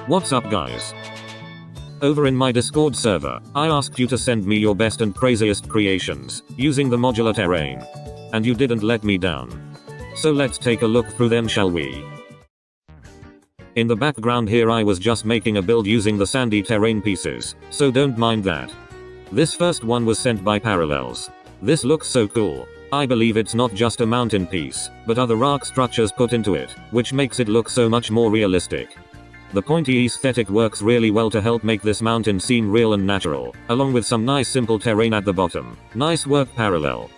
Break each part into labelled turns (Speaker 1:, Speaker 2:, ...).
Speaker 1: What's up guys? Over in my Discord server, I asked you to send me your best and craziest creations, using the modular terrain. And you didn't let me down. So let's take a look through them, shall we? In the background here I was just making a build using the sandy terrain pieces, so don't mind that. This first one was sent by Parallels. This looks so cool. I believe it's not just a mountain piece, but other rock structures put into it, which makes it look so much more realistic. The pointy aesthetic works really well to help make this mountain seem real and natural, along with some nice simple terrain at the bottom. Nice work Parallel.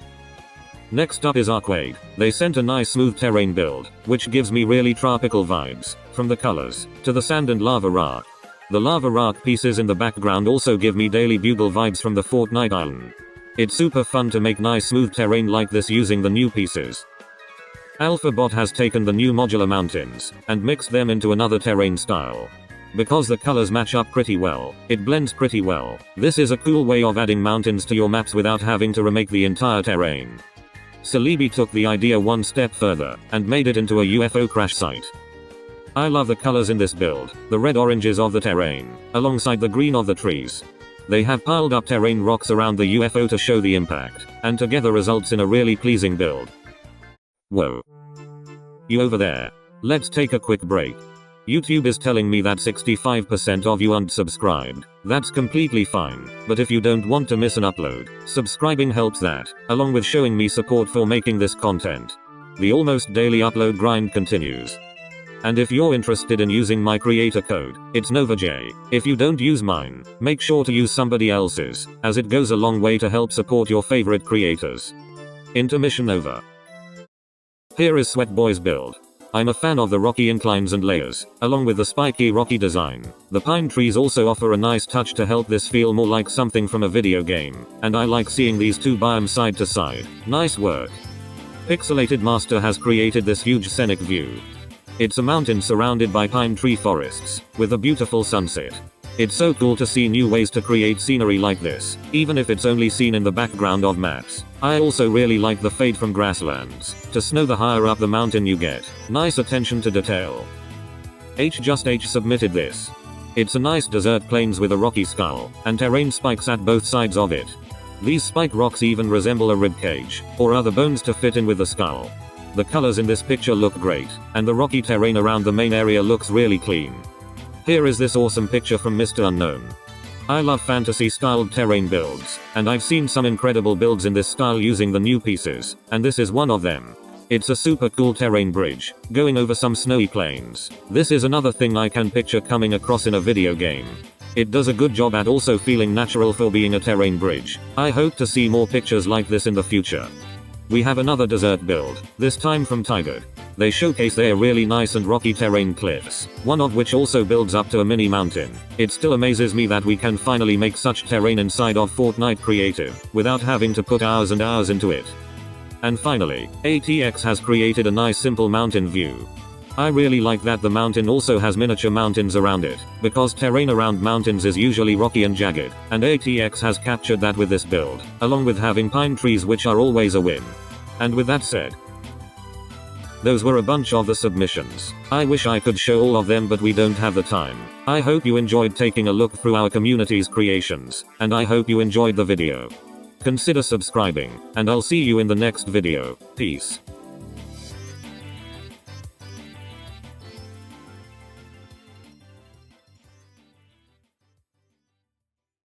Speaker 1: Next up is Arcade. They sent a nice smooth terrain build, which gives me really tropical vibes, from the colors, to the sand and lava rock. The lava rock pieces in the background also give me Daily Bugle vibes from the Fortnite island. It's super fun to make nice smooth terrain like this using the new pieces. Alphabot has taken the new modular mountains, and mixed them into another terrain style. Because the colors match up pretty well, it blends pretty well. This is a cool way of adding mountains to your maps without having to remake the entire terrain. Celebi took the idea one step further, and made it into a UFO crash site. I love the colors in this build, the red oranges of the terrain, alongside the green of the trees. They have piled up terrain rocks around the UFO to show the impact, and together results in a really pleasing build. Whoa. You over there. Let's take a quick break. YouTube is telling me that 65% of you aren't subscribed. That's completely fine, but if you don't want to miss an upload, subscribing helps that, along with showing me support for making this content. The almost daily upload grind continues. And if you're interested in using my creator code, it's NovaJ. If you don't use mine, make sure to use somebody else's, as it goes a long way to help support your favorite creators. Intermission over. Here is Sweatboy's build. I'm a fan of the rocky inclines and layers, along with the spiky rocky design. The pine trees also offer a nice touch to help this feel more like something from a video game, and I like seeing these two biomes side to side. Nice work. Pixelated Master has created this huge scenic view. It's a mountain surrounded by pine tree forests, with a beautiful sunset. It's so cool to see new ways to create scenery like this, even if it's only seen in the background of maps. I also really like the fade from grasslands to snow the higher up the mountain you get. Nice attention to detail. H submitted this. It's a nice desert plains with a rocky skull, and terrain spikes at both sides of it. These spike rocks even resemble a rib cage, or other bones to fit in with the skull. The colors in this picture look great, and the rocky terrain around the main area looks really clean. Here is this awesome picture from Mr. Unknown. I love fantasy-styled terrain builds, and I've seen some incredible builds in this style using the new pieces, and this is one of them. It's a super cool terrain bridge, going over some snowy plains. This is another thing I can picture coming across in a video game. It does a good job at also feeling natural for being a terrain bridge. I hope to see more pictures like this in the future. We have another desert build, this time from Tigered. They showcase their really nice and rocky terrain cliffs, one of which also builds up to a mini mountain. It still amazes me that we can finally make such terrain inside of Fortnite Creative, without having to put hours and hours into it. And finally, ATX has created a nice simple mountain view. I really like that the mountain also has miniature mountains around it, because terrain around mountains is usually rocky and jagged, and ATX has captured that with this build, along with having pine trees which are always a win. And with that said, those were a bunch of the submissions. I wish I could show all of them, but we don't have the time. I hope you enjoyed taking a look through our community's creations, and I hope you enjoyed the video. Consider subscribing, and I'll see you in the next video. Peace.